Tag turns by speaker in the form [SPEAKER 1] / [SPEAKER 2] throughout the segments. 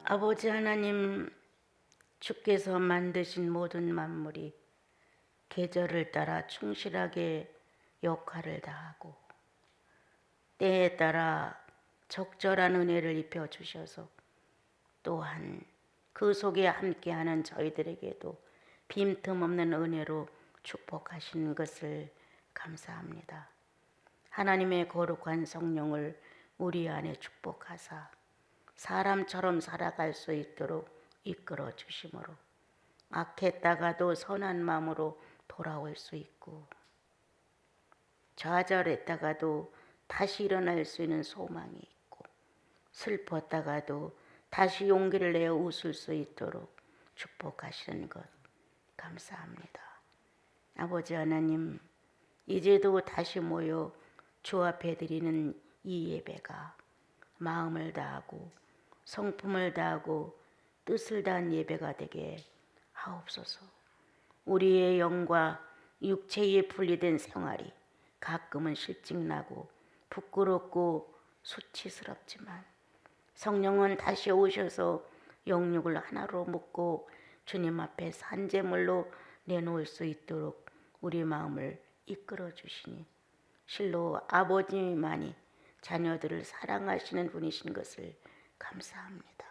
[SPEAKER 1] 아버지 하나님, 주께서 만드신 모든 만물이 계절을 따라 충실하게 역할을 다하고 때에 따라 적절한 은혜를 입혀 주셔서 또한 그 속에 함께하는 저희들에게도 빈틈없는 은혜로 축복하시는 것을 감사합니다. 하나님의 거룩한 성령을 우리 안에 축복하사 사람처럼 살아갈 수 있도록 이끌어 주심으로 악했다가도 선한 마음으로 돌아올 수 있고 좌절했다가도 다시 일어날 수 있는 소망이 있고 슬펐다가도 다시 용기를 내어 웃을 수 있도록 축복하시는 것 감사합니다. 아버지 하나님, 이제도 다시 모여 주 앞에 드리는 이 예배가 마음을 다하고 성품을 다하고 뜻을 다한 예배가 되게 하옵소서. 우리의 영과 육체에 분리된 생활이 가끔은 실증나고 부끄럽고 수치스럽지만 성령은 다시 오셔서 영육을 하나로 묶고 주님 앞에 산제물로 내놓을 수 있도록 우리 마음을 이끌어 주시니 실로 아버지만이 자녀들을 사랑하시는 분이신 것을 감사합니다.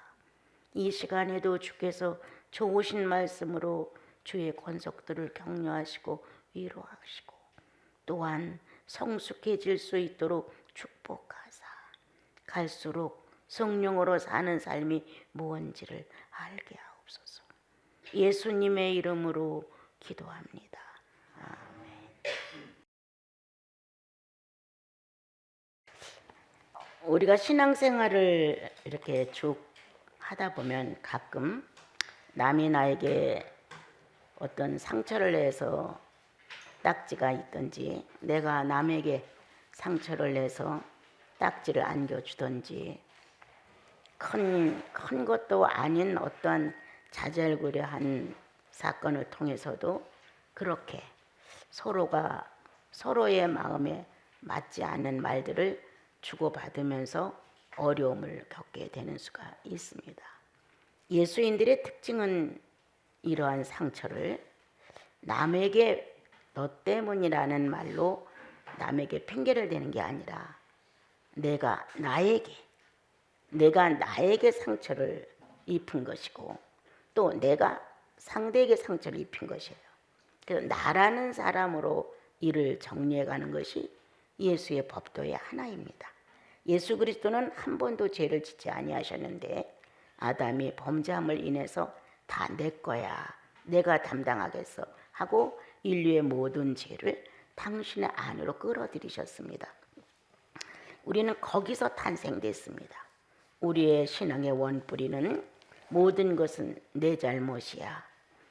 [SPEAKER 1] 이 시간에도 주께서 좋으신 말씀으로 주의 권속들을 격려하시고 위로하시고 또한 성숙해질 수 있도록 축복하사 갈수록 성령으로 사는 삶이 무언지를 알게 하옵소서. 예수님의 이름으로 기도합니다. 우리가 신앙생활을 이렇게 쭉 하다 보면 가끔 남이 나에게 어떤 상처를 내서 딱지가 있든지 내가 남에게 상처를 내서 딱지를 안겨주든지 큰 것도 아닌 어떠한 자잘구레한 사건을 통해서도 그렇게 서로가 서로의 마음에 맞지 않는 말들을 주고받으면서 어려움을 겪게 되는 수가 있습니다. 예수인들의 특징은 이러한 상처를 남에게 너 때문이라는 말로 남에게 핑계를 대는 게 아니라 내가 나에게 상처를 입힌 것이고 또 내가 상대에게 상처를 입힌 것이에요. 그래서 나라는 사람으로 이를 정리해가는 것이 예수의 법도의 하나입니다. 예수 그리스도는 한 번도 죄를 짓지 아니하셨는데 아담이 범죄함을 인해서 다 내 거야, 내가 담당하겠어 하고 인류의 모든 죄를 당신의 안으로 끌어들이셨습니다. 우리는 거기서 탄생됐습니다. 우리의 신앙의 원뿌리는 모든 것은 내 잘못이야,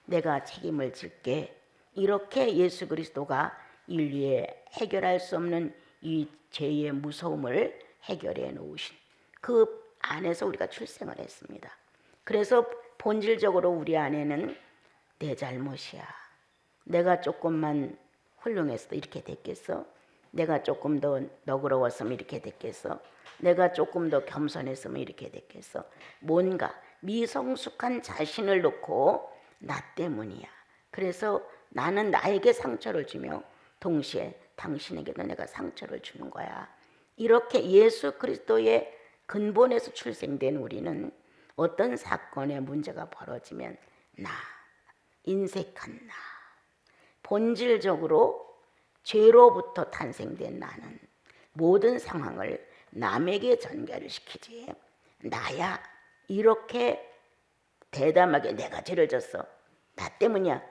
[SPEAKER 1] 내가 책임을 질게, 이렇게 예수 그리스도가 인류의 해결할 수 없는 이 죄의 무서움을 해결해 놓으신 그 안에서 우리가 출생을 했습니다. 그래서 본질적으로 우리 안에는 내 잘못이야, 내가 조금만 훌륭했어도 이렇게 됐겠어, 내가 조금 더 너그러웠으면 이렇게 됐겠어, 내가 조금 더 겸손했으면 이렇게 됐겠어, 뭔가 미성숙한 자신을 놓고 나 때문이야, 그래서 나는 나에게 상처를 주며 동시에 당신에게도 내가 상처를 주는 거야. 이렇게 예수 그리스도의 근본에서 출생된 우리는 어떤 사건의 문제가 벌어지면 인색한 나, 본질적으로 죄로부터 탄생된 나는 모든 상황을 남에게 전가를 시키지, 나야 이렇게 대담하게 내가 죄를 졌어, 나 때문이야,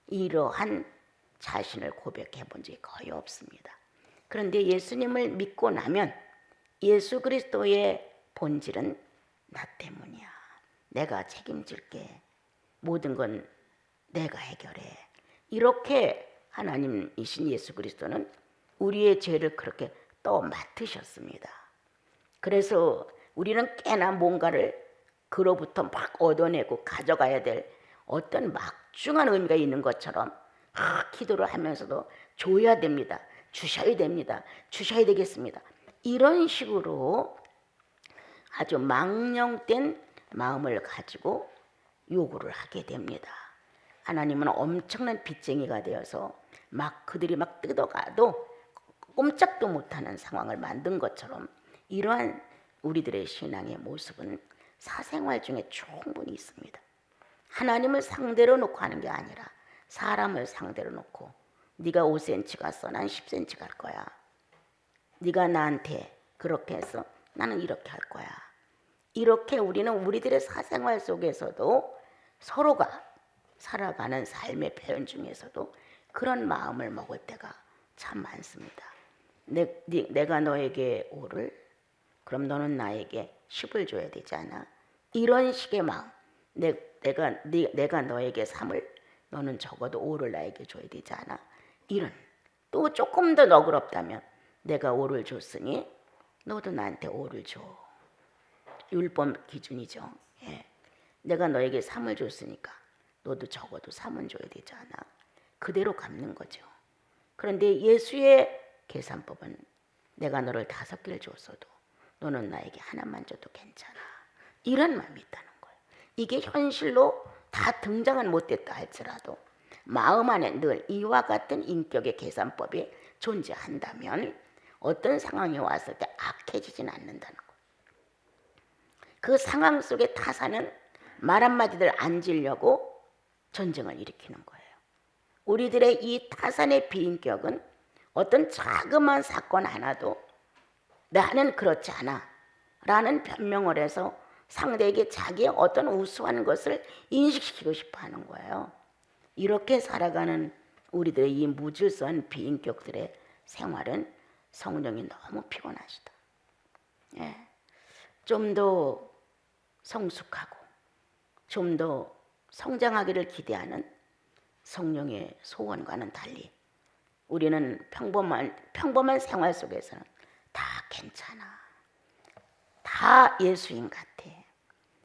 [SPEAKER 1] 이러한 자신을 고백해 본 적이 거의 없습니다. 그런데 예수님을 믿고 나면 예수 그리스도의 본질은 나 때문이야, 내가 책임질게, 모든 건 내가 해결해, 이렇게 하나님이신 예수 그리스도는 우리의 죄를 그렇게 또 맡으셨습니다. 그래서 우리는 꽤나 뭔가를 그로부터 막 얻어내고 가져가야 될 어떤 막중한 의미가 있는 것처럼 기도를 하면서도 줘야 됩니다, 주셔야 됩니다, 주셔야 되겠습니다, 이런 식으로 아주 망령된 마음을 가지고 요구를 하게 됩니다. 하나님은 엄청난 빚쟁이가 되어서 막 그들이 막 뜯어가도 꼼짝도 못하는 상황을 만든 것처럼 이러한 우리들의 신앙의 모습은 사생활 중에 충분히 있습니다. 하나님을 상대로 놓고 하는 게 아니라 사람을 상대로 놓고 네가 5cm 갔어, 난 10cm 갈 거야. 네가 나한테 그렇게 해서 나는 이렇게 할 거야. 이렇게 우리는 우리들의 사생활 속에서도 서로가 살아가는 삶의 표현 중에서도 그런 마음을 먹을 때가 참 많습니다. 내가 너에게 5를, 그럼 너는 나에게 10을 줘야 되지 않아? 이런 식의 마음. 내가 너에게 3을, 너는 적어도 5를 나에게 줘야 되지 않아? 이런. 또 조금 더 너그럽다면 내가 5를 줬으니 너도 나한테 5를 줘. 율법 기준이죠. 예. 내가 너에게 3을 줬으니까 너도 적어도 3은 줘야 되지 않아? 그대로 갚는 거죠. 그런데 예수의 계산법은 내가 너를 5개를 줬어도 너는 나에게 하나만 줘도 괜찮아. 이런 마음이 있다는 거예요. 이게 현실로 다 등장은 못했다 할지라도 마음 안에 늘 이와 같은 인격의 계산법이 존재한다면 어떤 상황이 왔을 때 악해지진 않는다는 거예요. 그 상황 속에 타사는 말 한마디를 안 지려고 전쟁을 일으키는 거예요. 우리들의 이 타산의 비인격은 어떤 자그마한 사건 하나도 나는 그렇지 않아 라는 변명을 해서 상대에게 자기의 어떤 우수한 것을 인식시키고 싶어 하는 거예요. 이렇게 살아가는 우리들의 이 무질서한 비인격들의 생활은 성령이 너무 피곤하시다. 예. 좀 더 성숙하고 좀 더 성장하기를 기대하는 성령의 소원과는 달리 우리는 평범한 생활 속에서는 다 괜찮아. 다 예수인 같아.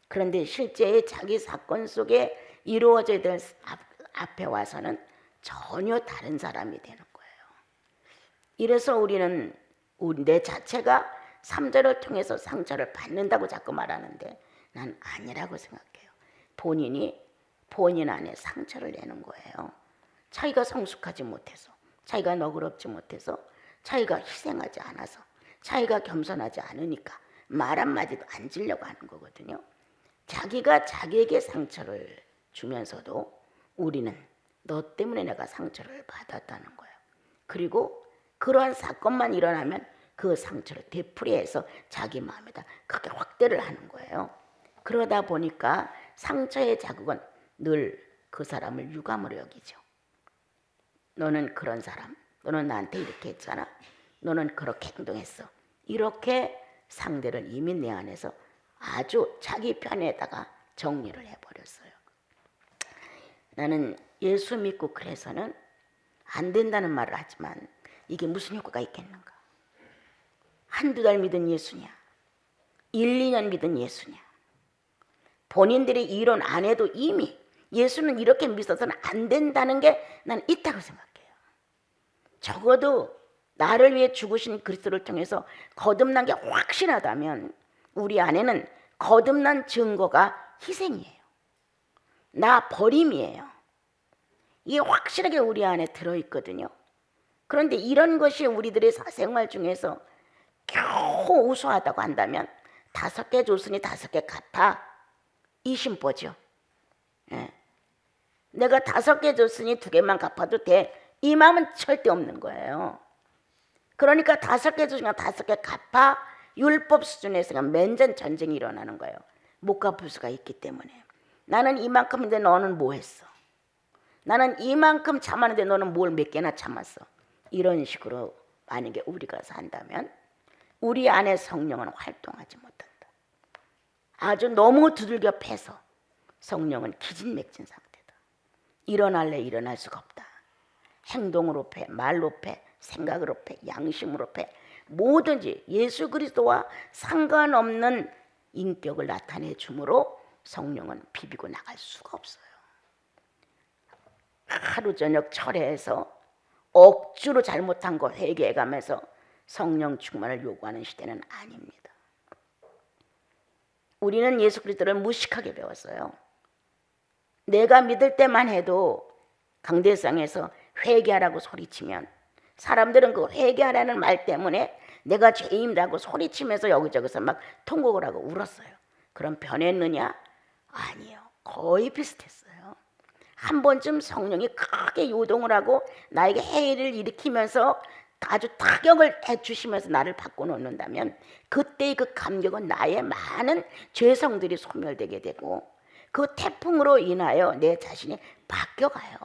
[SPEAKER 1] 그런데 실제의 자기 사건 속에 이루어져야 될 앞에 와서는 전혀 다른 사람이 되는 거예요. 이래서 우리는 내 자체가 3절을 통해서 상처를 받는다고 자꾸 말하는데 난 아니라고 생각해요. 본인 안에 상처를 내는 거예요. 자기가 성숙하지 못해서, 자기가 너그럽지 못해서, 자기가 희생하지 않아서, 자기가 겸손하지 않으니까 말 한마디도 안 지려고 하는 거거든요. 자기가 자기에게 상처를 주면서도 우리는 너 때문에 내가 상처를 받았다는 거예요. 그리고 그러한 사건만 일어나면 그 상처를 되풀이해서 자기 마음에다 크게 확대를 하는 거예요. 그러다 보니까 상처의 자국은 늘 그 사람을 유감으로 여기죠. 너는 그런 사람, 너는 나한테 이렇게 했잖아, 너는 그렇게 행동했어. 이렇게 상대를 이미 내 안에서 아주 자기 편에다가 정리를 해버렸어요. 나는 예수 믿고 그래서는 안 된다는 말을 하지만 이게 무슨 효과가 있겠는가? 한두 달 믿은 예수냐? 1, 2년 믿은 예수냐? 본인들이 이론 안 해도 이미 예수는 이렇게 믿어서는 안 된다는 게 난 있다고 생각해요. 적어도 나를 위해 죽으신 그리스도를 통해서 거듭난 게 확실하다면 우리 안에는 거듭난 증거가 희생이에요. 나 버림이에요. 이게 확실하게 우리 안에 들어있거든요. 그런데 이런 것이 우리들의 사생활 중에서 겨우 우수하다고 한다면 5개 줬으니 5개 갚아. 이 심보죠. 예. 내가 5개 줬으니 2개만 갚아도 돼. 이 마음은 절대 없는 거예요. 그러니까 5개 줬으니까 5개 갚아. 율법 수준에서 맨전 전쟁이 일어나는 거예요. 못 갚을 수가 있기 때문에. 나는 이만큼인데 너는 뭐 했어? 나는 이만큼 참았는데 너는 뭘 몇 개나 참았어? 이런 식으로 만약에 우리가 산다면 우리 안에 성령은 활동하지 못한다. 아주 너무 두들겨 패서 성령은 기진맥진 상태다. 일어날래 일어날 수가 없다. 행동으로 패, 말로 패, 생각으로 패, 양심으로 패, 뭐든지 예수 그리스도와 상관없는 인격을 나타내 주므로 성령은 비비고 나갈 수가 없어요. 하루 저녁 철회해서 억지로 잘못한 거 회개해가면서 성령 충만을 요구하는 시대는 아닙니다. 우리는 예수 그리스도를 무식하게 배웠어요. 내가 믿을 때만 해도 강대상에서 회개하라고 소리치면 사람들은 그 회개하라는 말 때문에 내가 죄인이라고 소리치면서 여기저기서 막 통곡을 하고 울었어요. 그럼 변했느냐? 아니요. 거의 비슷했어요. 한 번쯤 성령이 크게 요동을 하고 나에게 해를 일으키면서 아주 타격을 해주시면서 나를 바꿔놓는다면 그때의 그 감격은 나의 많은 죄성들이 소멸되게 되고 그 태풍으로 인하여 내 자신이 바뀌어가요.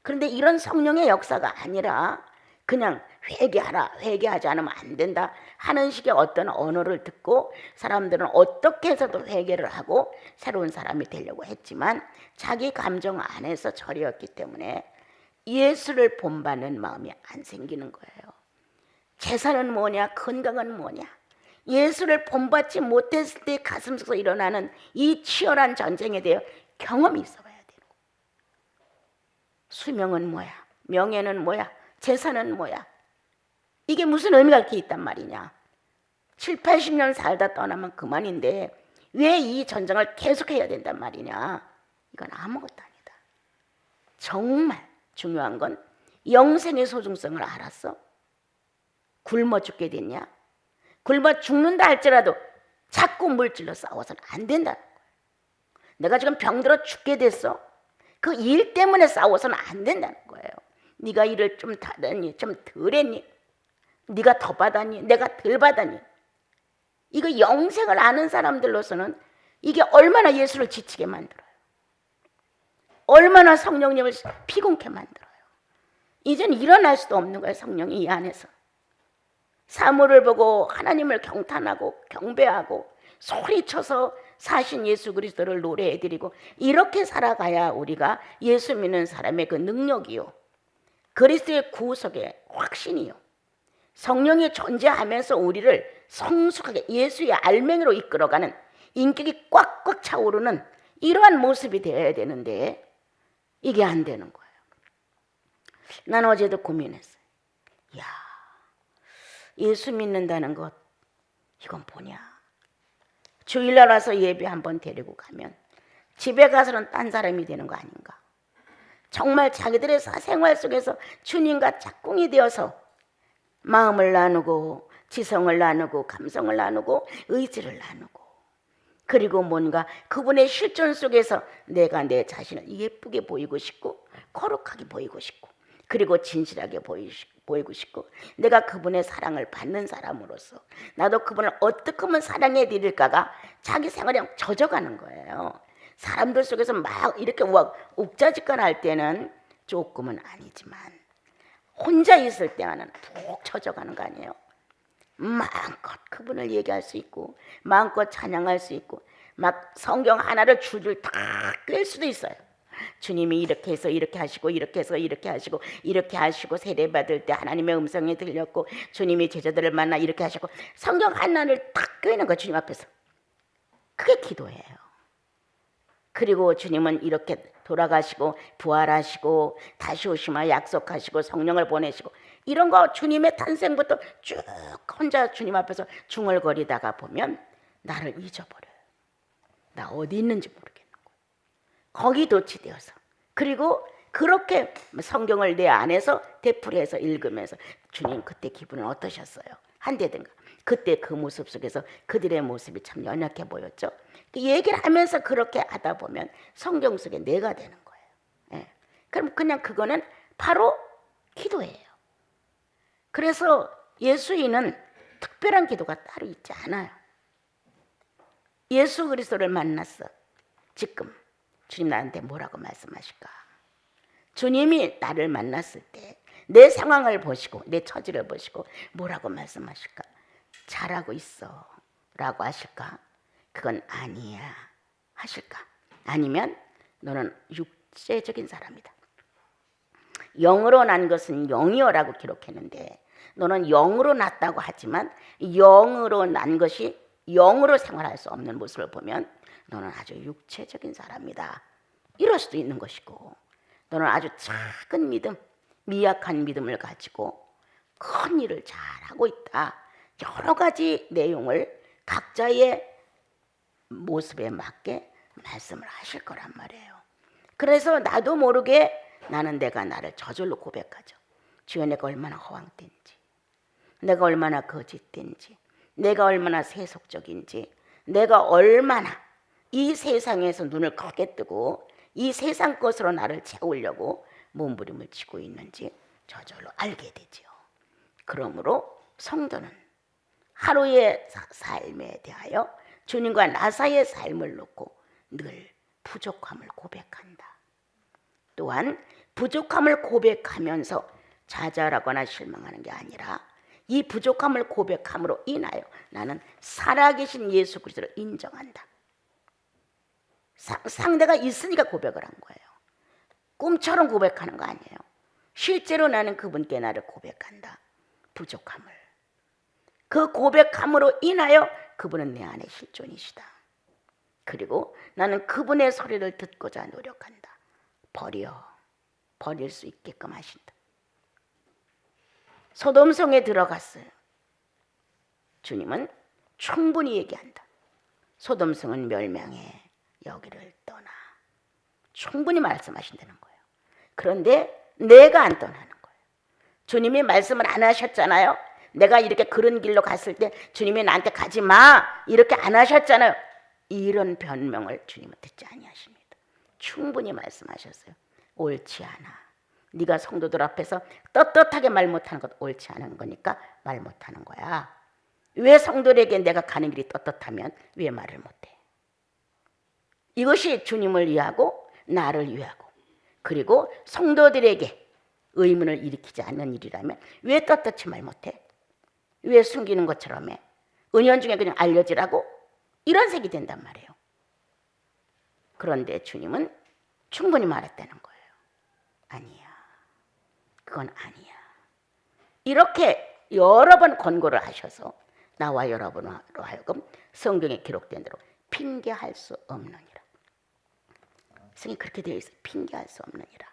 [SPEAKER 1] 그런데 이런 성령의 역사가 아니라 그냥 회개하라, 회개하지 않으면 안 된다 하는 식의 어떤 언어를 듣고 사람들은 어떻게 해서도 회개를 하고 새로운 사람이 되려고 했지만 자기 감정 안에서 절이었기 때문에 예수를 본받는 마음이 안 생기는 거예요. 재산은 뭐냐, 건강은 뭐냐, 예수를 본받지 못했을 때 가슴속에서 일어나는 이 치열한 전쟁에 대해 경험이 있어봐야 되는 거예요. 수명은 뭐야, 명예는 뭐야, 재산은 뭐야, 이게 무슨 의미가 이렇게 있단 말이냐. 7, 80년 살다 떠나면 그만인데 왜 이 전쟁을 계속해야 된단 말이냐. 이건 아무것도 아니다. 정말 중요한 건 영생의 소중성을 알았어? 굶어 죽게 됐냐? 굶어 죽는다 할지라도 자꾸 물질로 싸워서는 안 된다는 거야. 내가 지금 병들어 죽게 됐어? 그 일 때문에 싸워서는 안 된다는 거예요. 네가 일을 좀 다르니, 좀 덜 했니? 네가 더 받았니? 내가 덜 받았니? 이거 영생을 아는 사람들로서는 이게 얼마나 예수를 지치게 만들어요. 얼마나 성령님을 피곤케 만들어요. 이젠 일어날 수도 없는 거예요. 성령이 이 안에서. 사물을 보고 하나님을 경탄하고 경배하고 소리쳐서 사신 예수 그리스도를 노래해드리고 이렇게 살아가야 우리가 예수 믿는 사람의 그 능력이요, 그리스도의 구속의 확신이요, 성령이 존재하면서 우리를 성숙하게 예수의 알맹이로 이끌어가는 인격이 꽉꽉 차오르는 이러한 모습이 되어야 되는데 이게 안 되는 거예요. 난 어제도 고민했어요. 야, 예수 믿는다는 것, 이건 뭐냐. 주일날 와서 예배 한번 데리고 가면 집에 가서는 딴 사람이 되는 거 아닌가. 정말 자기들의 사생활 속에서 주님과 짝꿍이 되어서 마음을 나누고 지성을 나누고 감성을 나누고 의지를 나누고 그리고 뭔가 그분의 실존 속에서 내가 내 자신을 예쁘게 보이고 싶고 거룩하게 보이고 싶고 그리고 진실하게 보이고 싶고 내가 그분의 사랑을 받는 사람으로서 나도 그분을 어떻게 하면 사랑해 드릴까가 자기 생활에 젖어가는 거예요. 사람들 속에서 막 이렇게 욱자직걸 할 때는 조금은 아니지만 혼자 있을 때는 푹 젖어가는 거 아니에요. 마음껏 그분을 얘기할 수 있고 마음껏 찬양할 수 있고 막 성경 하나를 줄줄 다 꿰 수도 있어요. 주님이 이렇게 해서 이렇게 하시고 이렇게 해서 이렇게 하시고 이렇게 하시고 세례받을 때 하나님의 음성이 들렸고 주님이 제자들을 만나 이렇게 하시고 성경 하나를 다 꿰는 거 주님 앞에서. 그게 기도예요. 그리고 주님은 이렇게 돌아가시고 부활하시고 다시 오시마 약속하시고 성령을 보내시고 이런 거 주님의 탄생부터 쭉 혼자 주님 앞에서 중얼거리다가 보면 나를 잊어버려요. 나 어디 있는지 모르겠는 거예요. 거기 도취되어서 그리고 그렇게 성경을 내 안에서 되풀이해서 읽으면서 주님 그때 기분은 어떠셨어요? 한대든가 그때 그 모습 속에서 그들의 모습이 참 연약해 보였죠. 얘기를 하면서 그렇게 하다 보면 성경 속에 내가 되는 거예요. 예. 그럼 그냥 그거는 바로 기도예요. 그래서 예수인은 특별한 기도가 따로 있지 않아요. 예수 그리스도를 만났어. 지금 주님 나한테 뭐라고 말씀하실까? 주님이 나를 만났을 때 내 상황을 보시고 내 처지를 보시고 뭐라고 말씀하실까? 잘하고 있어 라고 하실까? 그건 아니야 하실까? 아니면 너는 육체적인 사람이다. 영으로 난 것은 영이여라고 기록했는데 너는 영으로 났다고 하지만 영으로 난 것이 영으로 생활할 수 없는 모습을 보면 너는 아주 육체적인 사람이다. 이럴 수도 있는 것이고 너는 아주 작은 믿음, 미약한 믿음을 가지고 큰 일을 잘하고 있다. 여러 가지 내용을 각자의 모습에 맞게 말씀을 하실 거란 말이에요. 그래서 나도 모르게 나는 내가 나를 저절로 고백하죠. 주여, 내가 얼마나 허황된지, 내가 얼마나 거짓된지, 내가 얼마나 세속적인지, 내가 얼마나 이 세상에서 눈을 크게 뜨고 이 세상 것으로 나를 채우려고 몸부림을 치고 있는지 저절로 알게 되지요. 그러므로 성도는 하루의 삶에 대하여 주님과 나 사이의 삶을 놓고 늘 부족함을 고백한다. 또한 부족함을 고백하면서 좌절하거나 실망하는 게 아니라 이 부족함을 고백함으로 인하여 나는 살아계신 예수 그리스도를 인정한다. 상대가 있으니까 고백을 한 거예요. 꿈처럼 고백하는 거 아니에요. 실제로 나는 그분께 나를 고백한다. 부족함을. 그 고백함으로 인하여 그분은 내 안에 실존이시다. 그리고 나는 그분의 소리를 듣고자 노력한다. 버릴 수 있게끔 하신다. 소돔성에 들어갔어요. 주님은 충분히 얘기한다. 소돔성은 멸망해 여기를 떠나. 충분히 말씀하신다는 거예요. 그런데 내가 안 떠나는 거예요. 주님이 말씀을 안 하셨잖아요. 내가 이렇게 그런 길로 갔을 때 주님이 나한테 가지 마 이렇게 안 하셨잖아요. 이런 변명을 주님은 듣지 아니하십니다. 충분히 말씀하셨어요. 옳지 않아. 네가 성도들 앞에서 떳떳하게 말 못하는 것 옳지 않은 거니까 말 못하는 거야. 왜 성도들에게 내가 가는 길이 떳떳하면 왜 말을 못해? 이것이 주님을 위하고 나를 위하고 그리고 성도들에게 의문을 일으키지 않는 일이라면 왜 떳떳이 말 못해? 왜 숨기는 것처럼 해? 은연중에 그냥 알려지라고? 이런 색이 된단 말이에요. 그런데 주님은 충분히 말했다는 거예요. 아니야. 그건 아니야. 이렇게 여러 번 권고를 하셔서 나와 여러분으로 하여금 성경에 기록된 대로 핑계할 수 없느니라. 성경이 그렇게 되어 있어요. 핑계할 수 없느니라.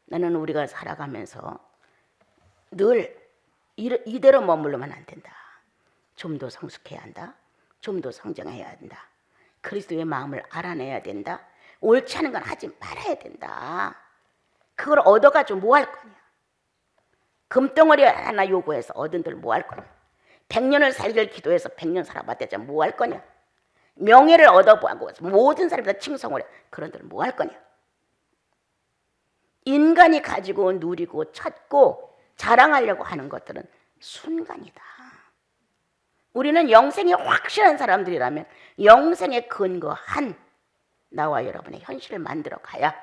[SPEAKER 1] 나는 우리가 살아가면서 늘 이대로 머물러면 안 된다. 좀 더 성숙해야 한다. 좀 더 성장해야 한다. 그리스도의 마음을 알아내야 된다. 옳지 않은 건 하지 말아야 된다. 그걸 얻어가지고 뭐 할 거냐. 금덩어리 하나 요구해서 얻은들 뭐 할 거냐. 100년을 살기를 기도해서 100년 살아봤자 뭐 할 거냐. 명예를 얻어보고 모든 사람들 다 칭송을 해. 그런들 뭐 할 거냐. 인간이 가지고 누리고 찾고 자랑하려고 하는 것들은 순간이다. 우리는 영생이 확실한 사람들이라면 영생에 근거한 나와 여러분의 현실을 만들어 가야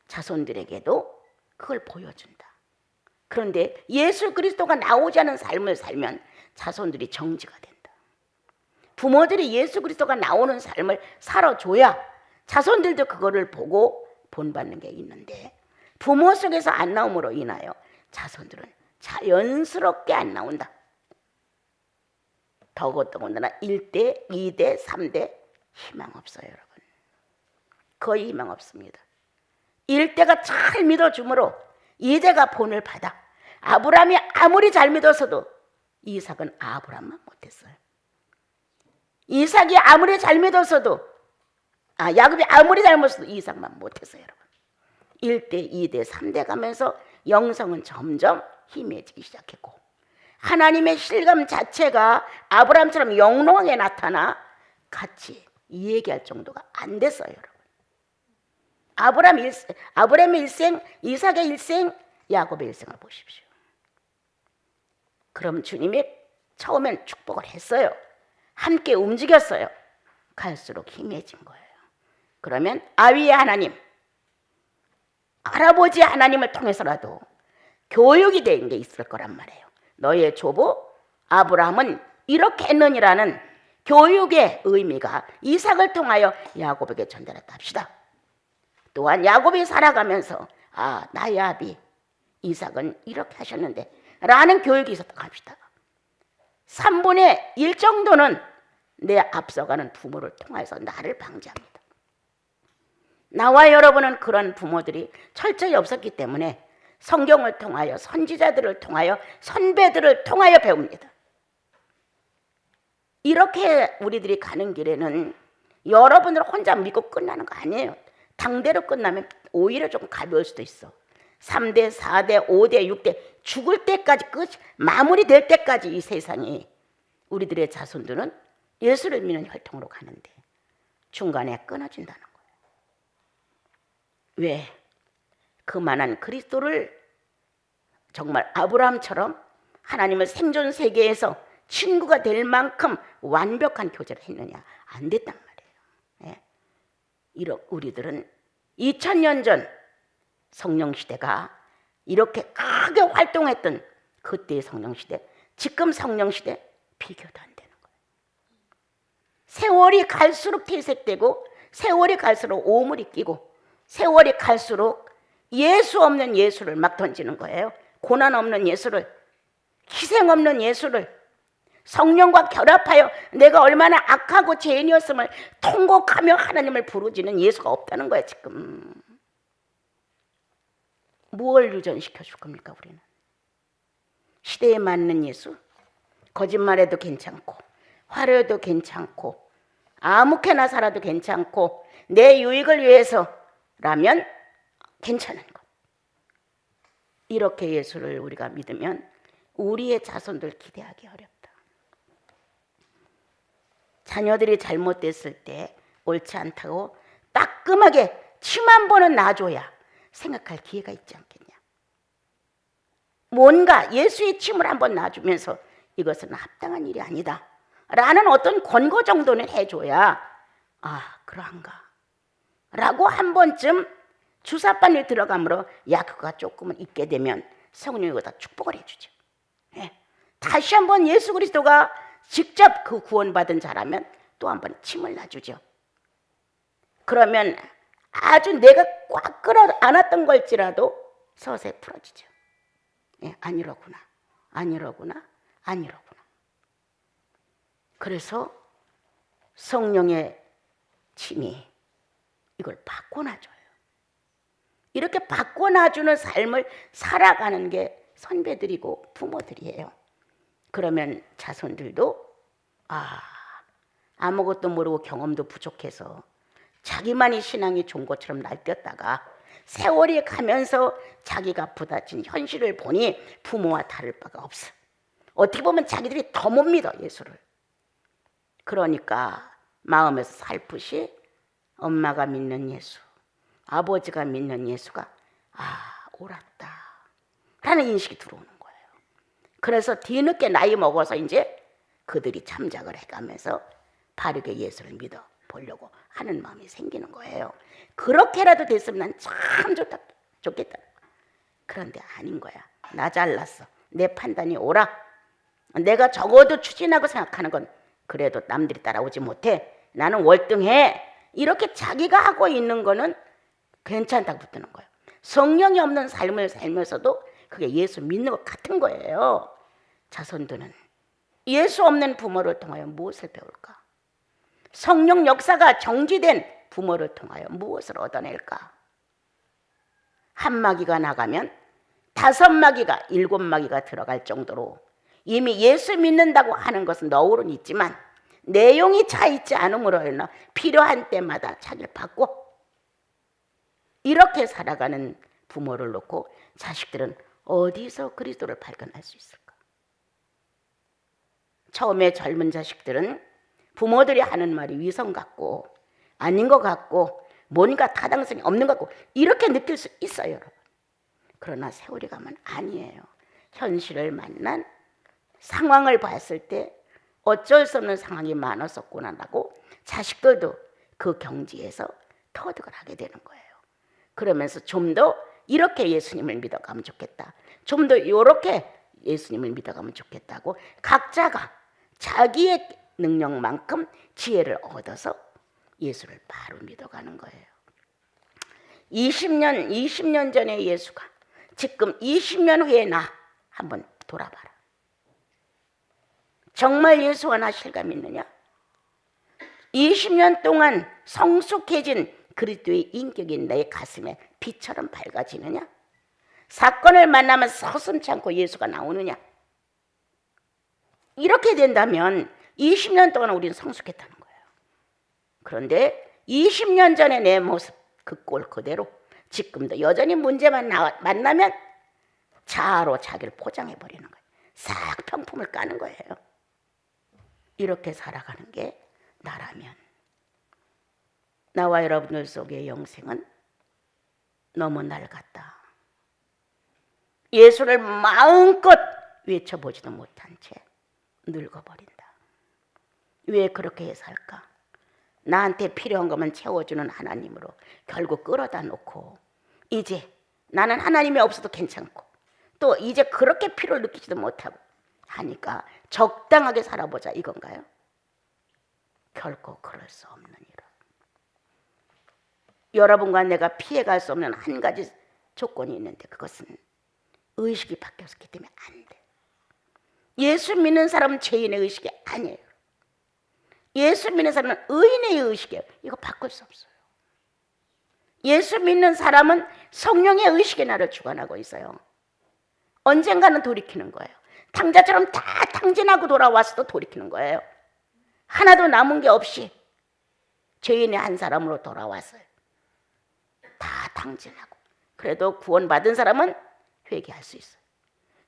[SPEAKER 1] 자손들에게도 그걸 보여준다. 그런데 예수 그리스도가 나오지 않은 삶을 살면 자손들이 정지가 된다. 부모들이 예수 그리스도가 나오는 삶을 살아줘야 자손들도 그거를 보고 본받는 게 있는데 부모 속에서 안 나옴으로 인하여 자손들은 자연스럽게 안 나온다. 더군다나 1대, 2대, 3대 희망 없어요, 여러분. 거의 희망 없습니다. 1대가 잘 믿어주므로 2대가 본을 받아. 아브라함이 아무리 잘 믿었어도 이삭은 아브라함만 못했어요. 이삭이 아무리 잘 믿었어도 야곱이 아무리 잘 믿었어도 이삭만 못했어요, 여러분. 1대, 2대, 3대 가면서 영성은 점점 희미해지기 시작했고 하나님의 실감 자체가 아브라함처럼 영롱하게 나타나 같이 얘기할 정도가 안 됐어요, 여러분. 아브라함의 일생, 이삭의 일생, 야곱의 일생을 보십시오. 그럼 주님이 처음엔 축복을 했어요. 함께 움직였어요. 갈수록 희미해진 거예요. 그러면 아위의 하나님, 할아버지 하나님을 통해서라도 교육이 된 게 있을 거란 말이에요. 너의 조부 아브라함은 이렇게 했느니라는 교육의 의미가 이삭을 통하여 야곱에게 전달했다 합시다. 또한 야곱이 살아가면서 나의 아비 이삭은 이렇게 하셨는데 라는 교육이 있었다고 합시다. 3분의 1 정도는 내 앞서가는 부모를 통해서 나를 방지합니다. 나와 여러분은 그런 부모들이 철저히 없었기 때문에 성경을 통하여 선지자들을 통하여 선배들을 통하여 배웁니다. 이렇게 우리들이 가는 길에는 여러분들 혼자 믿고 끝나는 거 아니에요. 당대로 끝나면 오히려 조금 가벼울 수도 있어. 3대, 4대, 5대, 6대 죽을 때까지 끝 마무리될 때까지 이 세상이 우리들의 자손들은 예수를 믿는 혈통으로 가는데 중간에 끊어진다는 거예요. 왜? 그만한 그리스도를 정말 아브라함처럼 하나님을 생존 세계에서 친구가 될 만큼 완벽한 교제를 했느냐? 안 됐단 말이에요. 예. 우리들은 2000년 전 성령시대가 이렇게 크게 활동했던 그때의 성령시대, 지금 성령시대 비교도 안 되는 거예요. 세월이 갈수록 퇴색되고 세월이 갈수록 오물이 끼고 세월이 갈수록 예수 없는 예수를 막 던지는 거예요. 고난 없는 예수를, 희생 없는 예수를, 성령과 결합하여 내가 얼마나 악하고 죄인이었음을 통곡하며 하나님을 부르짖는 예수가 없다는 거예요. 지금 뭘 유전시켜 줄 겁니까? 우리는 시대에 맞는 예수, 거짓말해도 괜찮고 화려해도 괜찮고 아무렇게나 살아도 괜찮고 내 유익을 위해서라면 괜찮은 것. 이렇게 예수를 우리가 믿으면 우리의 자손들 기대하기 어렵다. 자녀들이 잘못됐을 때 옳지 않다고 따끔하게 침 한 번은 놔줘야 생각할 기회가 있지 않겠냐. 뭔가 예수의 침을 한번 놔주면서 이것은 합당한 일이 아니다 라는 어떤 권고 정도는 해줘야 아 그러한가 라고 한 번쯤 주사바늘 들어감으로 그가 조금은 있게 되면 성령이 거기다 축복을 해주죠. 예. 다시 한번 예수 그리스도가 직접 그 구원받은 자라면 또 한 번 침을 놔주죠. 그러면 아주 내가 꽉 끌어안았던 걸지라도 서서히 풀어지죠. 예, 아니로구나, 아니로구나, 아니로구나. 그래서 성령의 침이 이걸 바꿔놔줘요. 이렇게 바꿔놔주는 삶을 살아가는 게 선배들이고 부모들이에요. 그러면 자손들도 아무것도 모르고 경험도 부족해서 자기만이 신앙이 좋은 것처럼 날뛰었다가 세월이 가면서 자기가 부딪힌 현실을 보니 부모와 다를 바가 없어. 어떻게 보면 자기들이 더 못 믿어 예수를. 그러니까 마음에서 살풋이 엄마가 믿는 예수, 아버지가 믿는 예수가 옳았다 라는 인식이 들어오는 거예요. 그래서 뒤늦게 나이 먹어서 이제 그들이 참작을 해가면서 바르게 예수를 믿어 보려고 하는 마음이 생기는 거예요. 그렇게라도 됐으면 난 참 좋겠다. 그런데 아닌 거야. 나 잘났어. 내 판단이 옳아. 내가 적어도 추진하고 생각하는 건 그래도 남들이 따라오지 못해. 나는 월등해. 이렇게 자기가 하고 있는 거는 괜찮다고 붙드는 거예요. 성령이 없는 삶을 살면서도 그게 예수 믿는 것 같은 거예요. 자손들은 예수 없는 부모를 통하여 무엇을 배울까? 성령 역사가 정지된 부모를 통하여 무엇을 얻어낼까? 한 마귀가 나가면 5마귀가 7마귀가 들어갈 정도로 이미 예수 믿는다고 하는 것은 너울은 있지만 내용이 차 있지 않으므로 인해 필요한 때마다 자기를 바꿔 이렇게 살아가는 부모를 놓고 자식들은 어디서 그리스도를 발견할 수 있을까? 처음에 젊은 자식들은 부모들이 하는 말이 위선 같고 아닌 것 같고 뭔가 타당성이 없는 것 같고 이렇게 느낄 수 있어요, 여러분. 그러나 세월이 가면 아니에요. 현실을 만난 상황을 봤을 때 어쩔 수 없는 상황이 많았었구나라고 자식들도 그 경지에서 터득을 하게 되는 거예요. 그러면서 좀 더 이렇게 예수님을 믿어가면 좋겠다. 좀 더 이렇게 예수님을 믿어가면 좋겠다고 각자가 자기의 능력만큼 지혜를 얻어서 예수를 바로 믿어가는 거예요. 20년 전의 예수가 지금 20년 후에 나 한번 돌아봐라. 정말 예수가 나 실감있느냐? 20년 동안 성숙해진 그리스도의 인격이 내 가슴에 빛처럼 밝아지느냐? 사건을 만나면 서슴지 않고 예수가 나오느냐? 이렇게 된다면 20년 동안 우리는 성숙했다는 거예요. 그런데 20년 전에 내 모습 그 꼴 그대로 지금도 여전히 문제만 만나면 자아로 자기를 포장해버리는 거예요. 싹 평품을 까는 거예요. 이렇게 살아가는 게 나라면 나와 여러분들 속의 영생은 너무 낡았다. 예수를 마음껏 외쳐보지도 못한 채 늙어버린다. 왜 그렇게 살까? 나한테 필요한 것만 채워주는 하나님으로 결국 끌어다 놓고 이제 나는 하나님이 없어도 괜찮고 또 이제 그렇게 필요를 느끼지도 못하고 하니까 적당하게 살아보자 이건가요? 결코 그럴 수 없는 일. 여러분과 내가 피해갈 수 없는 한 가지 조건이 있는데 그것은 의식이 바뀌었기 때문에 안 돼. 예수 믿는 사람은 죄인의 의식이 아니에요. 예수 믿는 사람은 의인의 의식이에요. 이거 바꿀 수 없어요. 예수 믿는 사람은 성령의 의식이 나를 주관하고 있어요. 언젠가는 돌이키는 거예요. 탕자처럼 다 탕진하고 돌아왔어도 돌이키는 거예요. 하나도 남은 게 없이 죄인의 한 사람으로 돌아왔어요. 다 탕진하고 그래도 구원받은 사람은 회개할 수 있어요.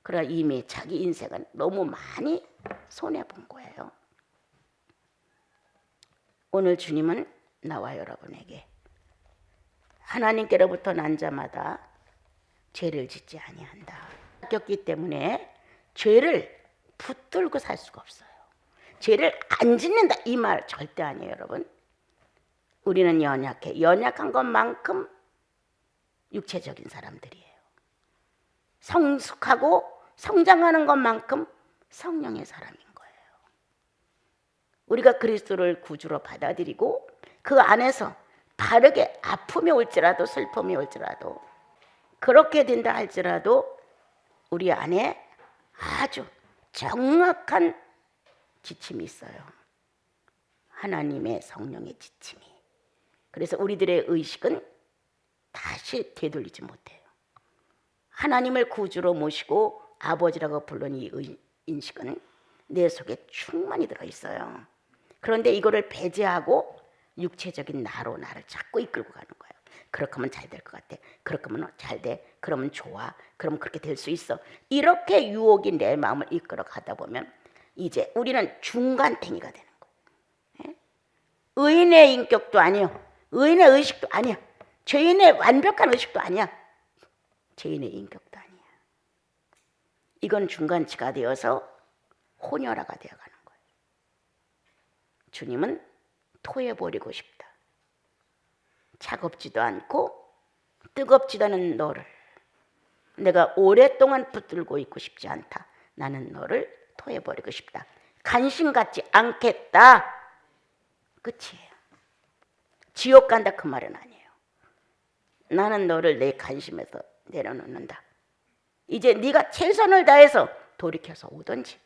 [SPEAKER 1] 그러나 이미 자기 인생은 너무 많이 손해본 거예요. 오늘 주님은 나와 여러분에게 하나님께로부터 난 자마다 죄를 짓지 아니한다. 바뀌었기 때문에 죄를 붙들고 살 수가 없어요. 죄를 안 짓는다 이 말 절대 아니에요, 여러분. 우리는 연약해. 연약한 것만큼 육체적인 사람들이에요. 성숙하고 성장하는 것만큼 성령의 사람인 거예요. 우리가 그리스도를 구주로 받아들이고 그 안에서 바르게 아픔이 올지라도 슬픔이 올지라도 그렇게 된다 할지라도 우리 안에 아주 정확한 지침이 있어요. 하나님의 성령의 지침이. 그래서 우리들의 의식은 다시 되돌리지 못해요. 하나님을 구주로 모시고 아버지라고 부르는 이 인식은 내 속에 충만히 들어있어요. 그런데 이거를 배제하고 육체적인 나로 나를 자꾸 이끌고 가는 거예요. 그렇게 하면 잘 될 것 같아. 그렇게 하면 잘 돼. 그러면 좋아. 그러면 그렇게 될 수 있어. 이렇게 유혹이 내 마음을 이끌어 가다 보면 이제 우리는 중간탱이가 되는 거예요. 의인의 인격도 아니요. 의인의 의식도 아니야. 죄인의 완벽한 의식도 아니야. 죄인의 인격도 아니야. 이건 중간치가 되어서 혼혈아가 되어가는 거예요. 주님은 토해버리고 싶다. 차갑지도 않고 뜨겁지도 않은 너를 내가 오랫동안 붙들고 있고 싶지 않다. 나는 너를 토해버리고 싶다. 간신 갖지 않겠다. 끝이에요. 지옥 간다 그 말은 아니에요. 나는 너를 내 관심에서 내려놓는다. 이제 네가 최선을 다해서 돌이켜서 오든지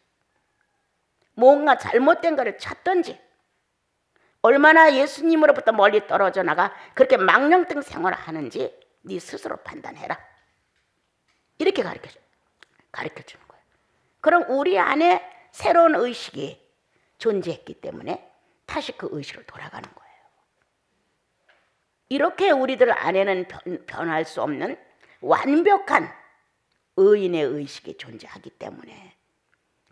[SPEAKER 1] 뭔가 잘못된 거를 찾든지 얼마나 예수님으로부터 멀리 떨어져 나가 그렇게 망령된 생활을 하는지 네 스스로 판단해라. 이렇게 가르쳐주는 거예요. 그럼 우리 안에 새로운 의식이 존재했기 때문에 다시 그 의식으로 돌아가는 거예요. 이렇게 우리들 안에는 변할 수 없는 완벽한 의인의 의식이 존재하기 때문에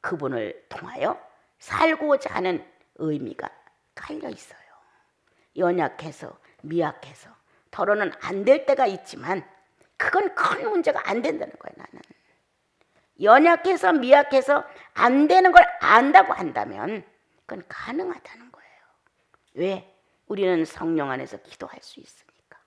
[SPEAKER 1] 그분을 통하여 살고자 하는 의미가 깔려 있어요. 연약해서 미약해서 더러는 안 될 때가 있지만 그건 큰 문제가 안 된다는 거예요. 나는 연약해서 미약해서 안 되는 걸 안다고 한다면 그건 가능하다는 거예요. 왜? 우리는 성령 안에서 기도할 수 있으니까.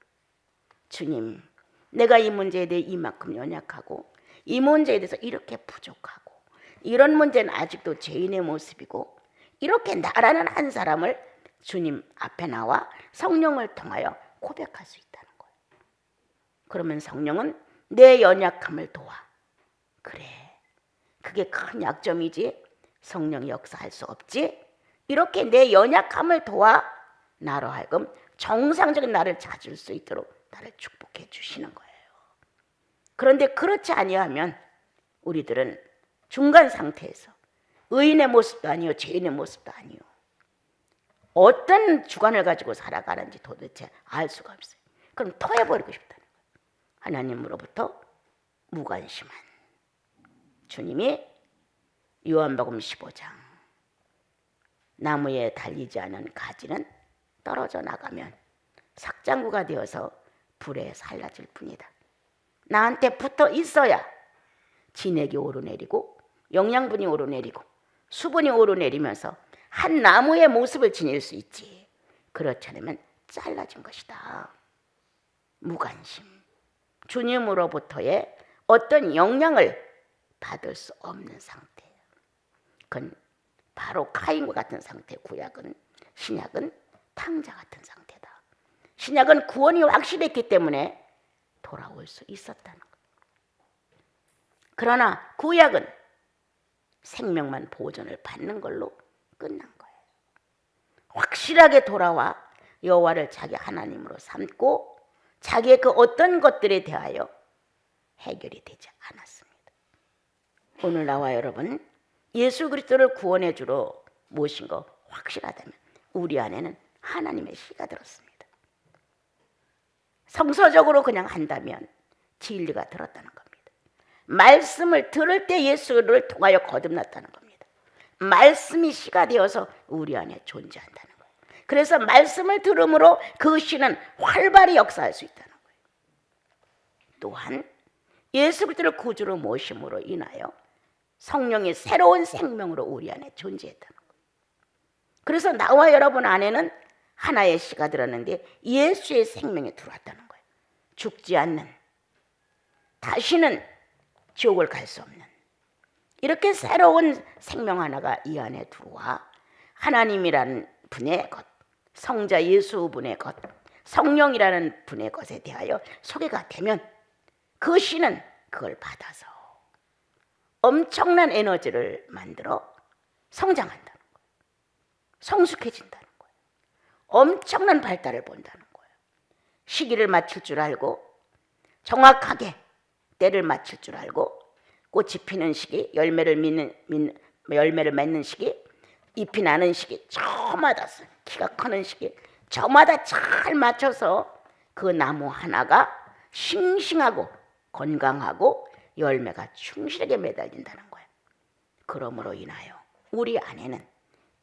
[SPEAKER 1] 주님, 내가 이 문제에 대해 이만큼 연약하고 이 문제에 대해서 이렇게 부족하고 이런 문제는 아직도 죄인의 모습이고 이렇게 나라는 한 사람을 주님 앞에 나와 성령을 통하여 고백할 수 있다는 거예요. 그러면 성령은 내 연약함을 도와. 그래, 그게 큰 약점이지. 성령이 역사할 수 없지. 이렇게 내 연약함을 도와 나로 하여금 정상적인 나를 찾을 수 있도록 나를 축복해 주시는 거예요. 그런데 그렇지 아니하면 우리들은 중간 상태에서 의인의 모습도 아니요 죄인의 모습도 아니요 어떤 주관을 가지고 살아가는지 도대체 알 수가 없어요. 그럼 토해버리고 싶다는 거예요. 하나님으로부터 무관심한 주님이 요한복음 15장 나무에 달리지 않은 가지는 떨어져 나가면 삭장구가 되어서 불에 살라질 뿐이다. 나한테 붙어 있어야 진액이 오르내리고 영양분이 오르내리고 수분이 오르내리면서 한 나무의 모습을 지닐 수 있지. 그렇지 않으면 잘라진 것이다. 무관심. 주님으로부터의 어떤 영향을 받을 수 없는 상태예요. 그건 바로 카인과 같은 상태. 구약은, 신약은 탕자 같은 상태다. 신약은 구원이 확실했기 때문에 돌아올 수 있었다는 것. 그러나 구약은 생명만 보존을 받는 걸로 끝난 거예요. 확실하게 돌아와 여호와를 자기 하나님으로 삼고 자기의 그 어떤 것들에 대하여 해결이 되지 않았습니다. 오늘 나와 여러분 예수 그리스도를 구원해 주러 모신 거 확실하다면 우리 안에는 하나님의 씨가 들었습니다. 성서적으로 그냥 한다면 진리가 들었다는 겁니다. 말씀을 들을 때 예수를 통하여 거듭났다는 겁니다. 말씀이 씨가 되어서 우리 안에 존재한다는 거예요. 그래서 말씀을 들음으로 그 씨는 활발히 역사할 수 있다는 거예요. 또한 예수 그리스도를 구주로 모심으로 인하여 성령이 새로운 생명으로 우리 안에 존재했다는 거예요. 그래서 나와 여러분 안에는 하나의 씨가 들었는데 예수의 생명이 들어왔다는 거예요. 죽지 않는, 다시는 지옥을 갈 수 없는 이렇게 새로운 생명 하나가 이 안에 들어와 하나님이라는 분의 것, 성자 예수 분의 것, 성령이라는 분의 것에 대하여 소개가 되면 그 씨는 그걸 받아서 엄청난 에너지를 만들어 성장한다는 거예요. 성숙해진다는 거예요. 엄청난 발달을 본다는 거예요. 시기를 맞출 줄 알고 정확하게 때를 맞출 줄 알고 꽃이 피는 시기, 열매를 맺는 시기, 잎이 나는 시기, 저마다 키가 크는 시기, 저마다 잘 맞춰서 그 나무 하나가 싱싱하고 건강하고 열매가 충실하게 매달린다는 거예요. 그러므로 인하여 우리 안에는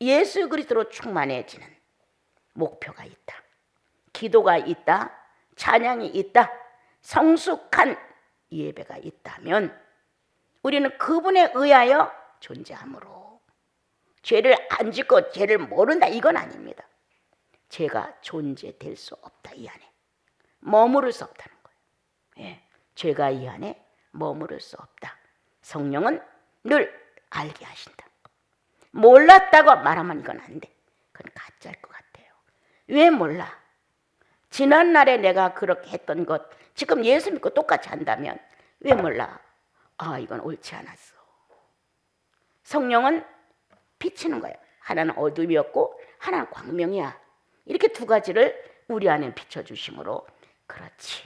[SPEAKER 1] 예수 그리스도로 충만해지는 목표가 있다. 기도가 있다. 찬양이 있다. 성숙한 예배가 있다면 우리는 그분에 의하여 존재하므로 죄를 안 짓고 죄를 모른다 이건 아닙니다. 죄가 존재될 수 없다. 이 안에 머무를 수 없다는 거예요. 예, 죄가 이 안에 머무를 수 없다. 성령은 늘 알게 하신다. 몰랐다고 말하면 이건 안 돼. 그건 가짜일 것 같아요. 왜 몰라? 지난날에 내가 그렇게 했던 것 지금 예수 믿고 똑같이 한다면 왜 몰라? 아, 이건 옳지 않았어. 성령은 비치는 거예요. 하나는 어둠이었고 하나는 광명이야. 이렇게 두 가지를 우리 안에 비춰주심으로 그렇지.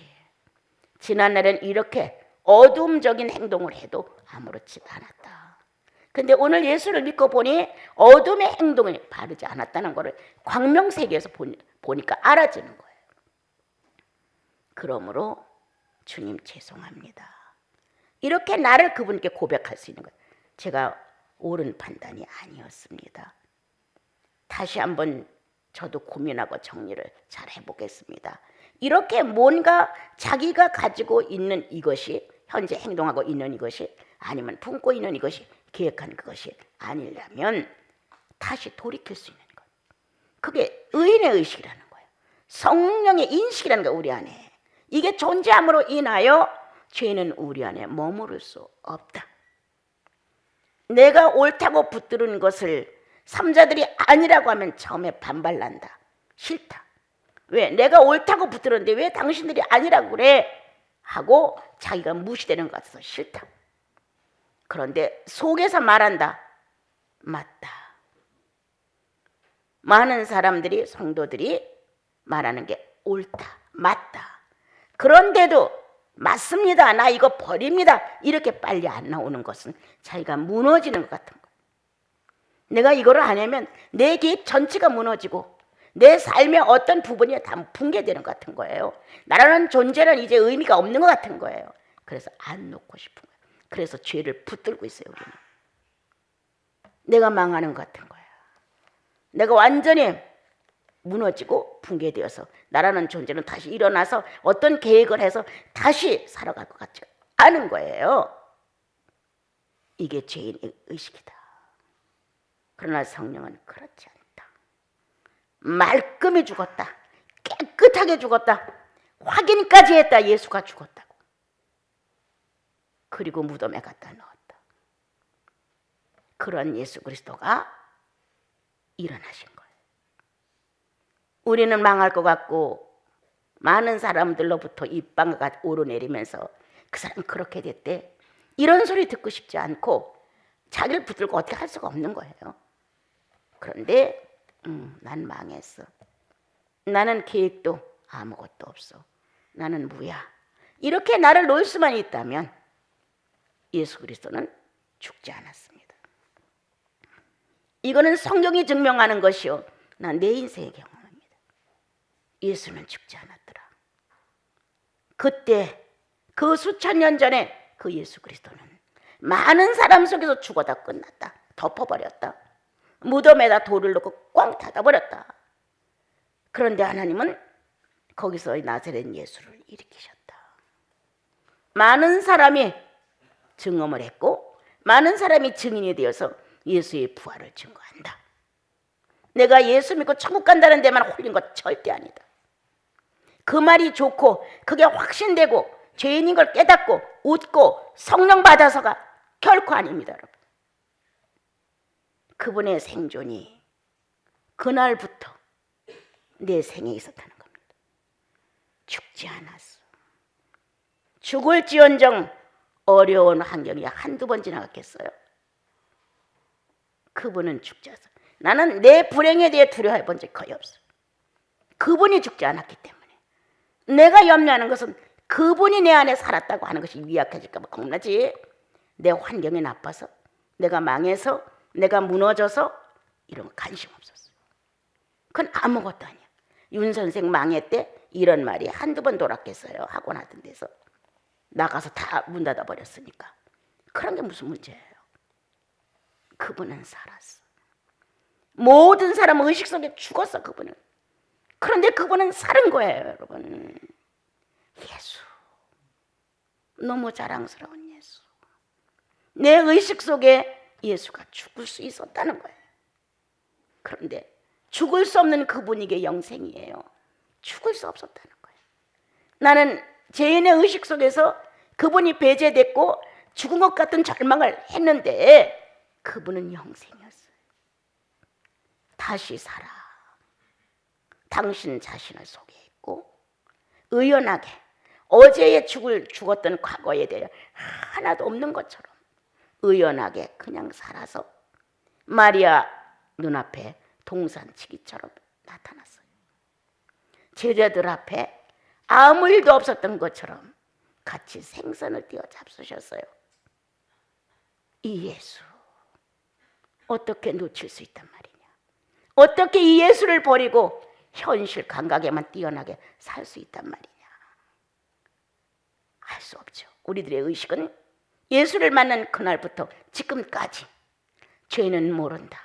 [SPEAKER 1] 지난날엔 이렇게 어둠적인 행동을 해도 아무렇지 않았다. 근데 오늘 예수를 믿고 보니 어둠의 행동이 바르지 않았다는 것을 광명세계에서 보니까 알아지는 거예요. 그러므로 주님 죄송합니다. 이렇게 나를 그분께 고백할 수 있는 거예요. 제가 옳은 판단이 아니었습니다. 다시 한번 저도 고민하고 정리를 잘 해보겠습니다. 이렇게 뭔가 자기가 가지고 있는 이것이 현재 행동하고 있는 이것이 아니면 품고 있는 이것이 계획한 그것이 아니라면 다시 돌이킬 수 있는 것. 그게 의인의 의식이라는 거예요. 성령의 인식이라는 거예요. 우리 안에. 이게 존재함으로 인하여 죄는 우리 안에 머무를 수 없다. 내가 옳다고 붙들은 것을 삼자들이 아니라고 하면 처음에 반발난다. 싫다. 왜? 내가 옳다고 붙들었는데 왜 당신들이 아니라고 그래? 하고 자기가 무시되는 것 같아서 싫다. 그런데 속에서 말한다. 맞다. 많은 사람들이 성도들이 말하는 게 옳다. 맞다. 그런데도 맞습니다. 나 이거 버립니다. 이렇게 빨리 안 나오는 것은 자기가 무너지는 것 같은 거예요. 내가 이거를 안 하면 내 계획 전체가 무너지고 내 삶의 어떤 부분이 다 붕괴되는 것 같은 거예요. 나라는 존재는 이제 의미가 없는 것 같은 거예요. 그래서 안 놓고 싶은 거예요. 그래서 죄를 붙들고 있어요. 우리는. 내가 망하는 것 같은 거예요. 내가 완전히 무너지고 붕괴되어서 나라는 존재는 다시 일어나서 어떤 계획을 해서 다시 살아갈 것 같지 않은 거예요. 이게 죄인의 의식이다. 그러나 성령은 그렇지 않다. 말끔히 죽었다. 깨끗하게 죽었다. 확인까지 했다. 예수가 죽었다고. 그리고 무덤에 갖다 넣었다. 그런 예수 그리스도가 일어나신 거예요. 우리는 망할 것 같고 많은 사람들로부터 입방아가 오르내리면서 그 사람 그렇게 됐대. 이런 소리 듣고 싶지 않고 자기를 붙들고 어떻게 할 수가 없는 거예요. 그런데 난 망했어. 나는 계획도 아무것도 없어. 나는 무야. 이렇게 나를 놓을 수만 있다면 예수 그리스도는 죽지 않았습니다. 이거는 성경이 증명하는 것이요. 난 내 인생의 경험입니다. 예수는 죽지 않았더라. 그때 그 수천 년 전에 그 예수 그리스도는 많은 사람 속에서 죽어다 끝났다. 덮어버렸다. 무덤에다 돌을 넣고 꽝 닫아버렸다. 그런데 하나님은 거기서 나사렛 예수를 일으키셨다. 많은 사람이 증언을 했고 많은 사람이 증인이 되어서 예수의 부활을 증거한다. 내가 예수 믿고 천국 간다는 데만 홀린 것 절대 아니다. 그 말이 좋고 그게 확신되고 죄인인 걸 깨닫고 웃고 성령 받아서가 결코 아닙니다. 여러분. 그분의 생존이 그날부터 내 생에 있었다는 겁니다. 죽지 않았어. 죽을지언정 어려운 환경이 한두 번 지나갔겠어요? 그분은 죽지 않았어. 나는 내 불행에 대해 두려워해 본 적이 거의 없어. 그분이 죽지 않았기 때문에. 내가 염려하는 것은 그분이 내 안에 살았다고 하는 것이 미약해질까 봐 겁나지. 내 환경이 나빠서, 내가 망해서, 내가 무너져서 이런 거 관심 없었어. 그건 아무것도 아니야. 윤 선생 망했대 이런 말이 한두 번 돌았겠어요. 학원 하던 데서. 나가서 다 문 닫아 버렸으니까. 그런 게 무슨 문제예요. 그분은 살았어. 모든 사람 의식 속에 죽었어. 그분은. 그런데 그분은 살은 거예요. 여러분. 예수. 너무 자랑스러운 예수. 내 의식 속에 예수가 죽을 수 있었다는 거예요. 그런데 죽을 수 없는 그분에게 영생이에요. 죽을 수 없었다는 거예요. 나는 죄인의 의식 속에서 그분이 배제됐고 죽은 것 같은 절망을 했는데 그분은 영생이었어요. 다시 살아. 당신 자신을 속에 있고 의연하게 어제의 죽었던 과거에 대해 하나도 없는 것처럼 의연하게 그냥 살아서 마리아 눈앞에 동산치기처럼 나타났어요. 제자들 앞에 아무 일도 없었던 것처럼 같이 생선을 띄어 잡수셨어요. 이 예수 어떻게 놓칠 수 있단 말이냐. 어떻게 이 예수를 버리고 현실 감각에만 뛰어나게 살 수 있단 말이냐. 할 수 없죠. 우리들의 의식은 예수를 만난 그날부터 지금까지 죄는 모른다.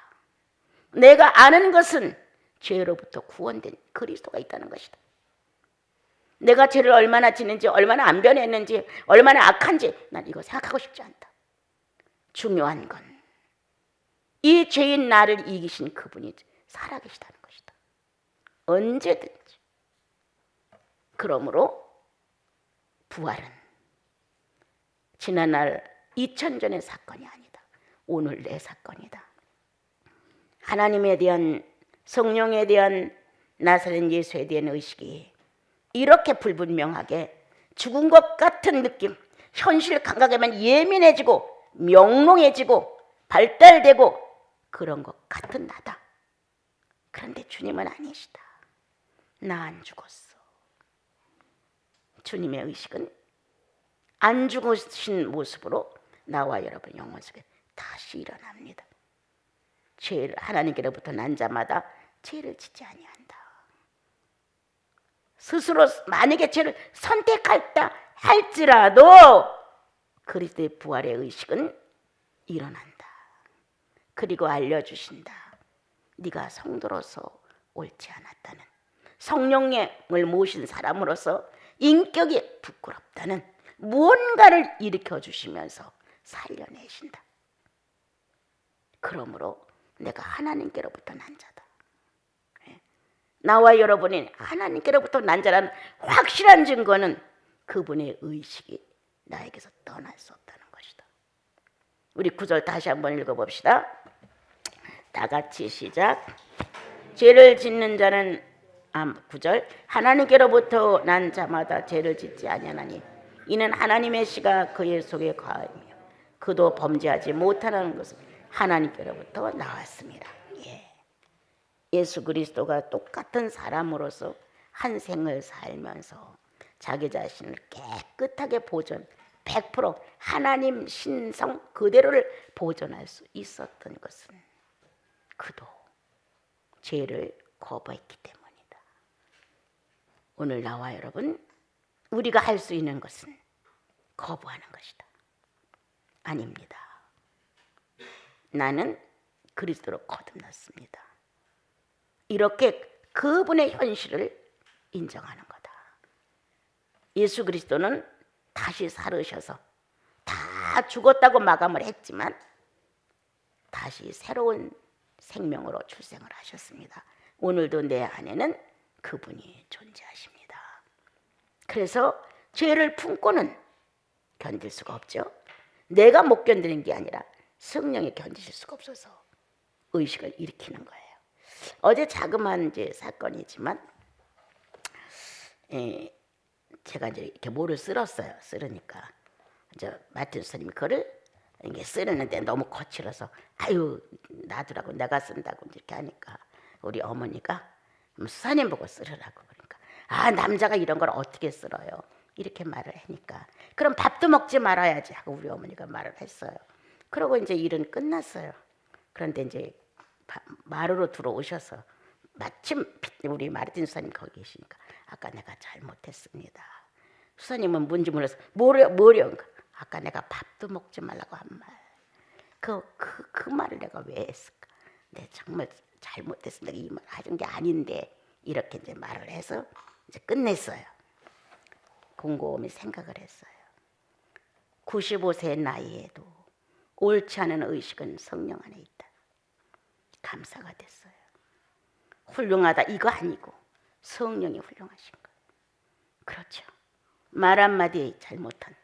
[SPEAKER 1] 내가 아는 것은 죄로부터 구원된 그리스도가 있다는 것이다. 내가 죄를 얼마나 지는지, 얼마나 안 변했는지, 얼마나 악한지 난 이거 생각하고 싶지 않다. 중요한 건 이 죄인 나를 이기신 그분이 살아계시다는 것이다. 언제든지. 그러므로 부활은 지난날 2000전의 사건이 아니다. 오늘 내 사건이다. 하나님에 대한, 성령에 대한, 나사렛 예수에 대한 의식이 이렇게 불분명하게 죽은 것 같은 느낌, 현실 감각에만 예민해지고 명롱해지고 발달되고 그런 것 같은 나다. 그런데 주님은 아니시다. 나 안 죽었어. 주님의 의식은 안 죽으신 모습으로 나와 여러분 영혼 속에 다시 일어납니다. 죄를 하나님께로부터 난 자마다 죄를 짓지 아니한다. 스스로 만약에 죄를 선택했다 할지라도 그리스도의 부활의 의식은 일어난다. 그리고 알려주신다. 네가 성도로서 옳지 않았다는, 성령을 모신 사람으로서 인격이 부끄럽다는 무언가를 일으켜주시면서 살려내신다. 그러므로 내가 하나님께로부터 난 자다. 나와 여러분이 하나님께로부터 난 자라는 확실한 증거는 그분의 의식이 나에게서 떠날 수 없다는 것이다. 우리 9절 다시 한번 읽어봅시다. 다 같이 시작. 죄를 짓는 자는 9절 하나님께로부터 난 자마다 죄를 짓지 아니하나니 이는 하나님의 씨가 그의 속에 거하며 그도 범죄하지 못하는 것은 하나님께로부터 나왔습니다. 예수 그리스도가 똑같은 사람으로서 한 생을 살면서 자기 자신을 깨끗하게 보존, 100% 하나님 신성 그대로를 보존할 수 있었던 것은 그도 죄를 거부했기 때문이다. 오늘 나와 여러분, 우리가 할 수 있는 것은 거부하는 것이다. 아닙니다. 나는 그리스도로 거듭났습니다. 이렇게 그분의 현실을 인정하는 거다. 예수 그리스도는 다시 살으셔서 다 죽었다고 마감을 했지만 다시 새로운 생명으로 출생을 하셨습니다. 오늘도 내 안에는 그분이 존재하십니다. 그래서 죄를 품고는 견딜 수가 없죠. 내가 못 견디는 게 아니라 성령이 견디실 수가 없어서 의식을 일으키는 거예요. 어제 자그마한 이제 사건이지만 제가 이제 이렇게 모를 쓸었어요. 쓸으니까 이제 마틴 스님이 그거를 이게 쓰는데 너무 거칠어서 아유 놔두라고 내가 쓴다고 이렇게 하니까 우리 어머니가 수사님 보고 쓰라고 그러니까 아 남자가 이런 걸 어떻게 쓸어요? 이렇게 말을 하니까 그럼 밥도 먹지 말아야지 하고 우리 어머니가 말을 했어요. 그러고 이제 일은 끝났어요. 그런데 이제 마루로 들어오셔서 마침 우리 마르틴 수사님 거기 계시니까 아까 내가 잘못했습니다. 수사님은 뭔지 몰라서 뭐려 아까 내가 밥도 먹지 말라고 한 말. 그 말을 내가 왜 했을까? 내가 정말 잘못했습니다. 이 말 하는 게 아닌데 이렇게 이제 말을 해서 이제 끝냈어요. 곰곰이 생각을 했어요. 95세 나이에도 옳지 않은 의식은 성령 안에 있다. 감사가 됐어요. 훌륭하다 이거 아니고 성령이 훌륭하신 거예요. 그렇죠. 말 한마디 잘못한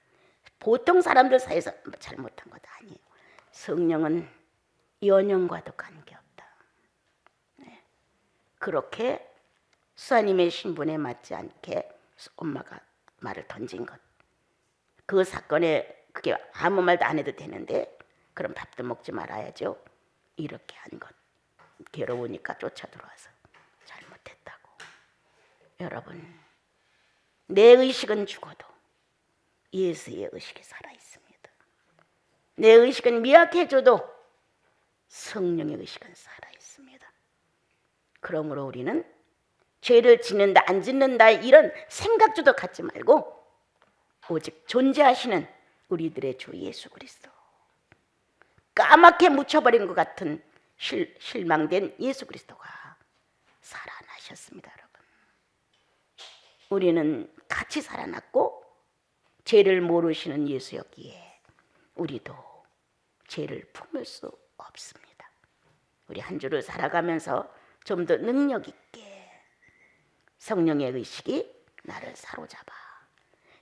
[SPEAKER 1] 보통 사람들 사이에서 잘못한 것도 아니에요. 성령은 연령과도 관계없다. 네. 그렇게 수사님의 신분에 맞지 않게 엄마가 말을 던진 것. 그 사건에 그게 아무 말도 안 해도 되는데 그럼 밥도 먹지 말아야죠. 이렇게 한 것. 괴로우니까 쫓아 들어와서 잘못했다고. 여러분, 내 의식은 죽어도 예수의 의식이 살아있습니다. 내 의식은 미약해져도 성령의 의식은 살아있습니다. 그러므로 우리는 죄를 짓는다 안 짓는다 이런 생각조도 갖지 말고 오직 존재하시는 우리들의 주 예수 그리스도, 까맣게 묻혀버린 것 같은 실망된 예수 그리스도가 살아나셨습니다. 여러분, 우리는 같이 살아났고 죄를 모르시는 예수였기에 우리도 죄를 품을 수 없습니다. 우리 한 주를 살아가면서 좀 더 능력 있게 성령의 의식이 나를 사로잡아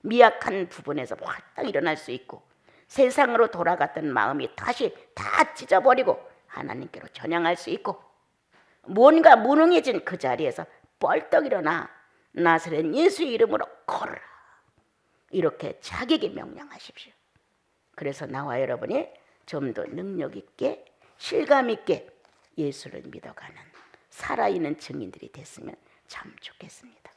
[SPEAKER 1] 미약한 부분에서 확 일어날 수 있고 세상으로 돌아갔던 마음이 다시 다 찢어버리고 하나님께로 전향할 수 있고 뭔가 무능해진 그 자리에서 뻘떡 일어나 나사렛 예수의 이름으로 걸어라. 이렇게 자기에게 명령하십시오. 그래서 나와 여러분이 좀 더 능력 있게 실감 있게 예수를 믿어가는 살아있는 증인들이 됐으면 참 좋겠습니다.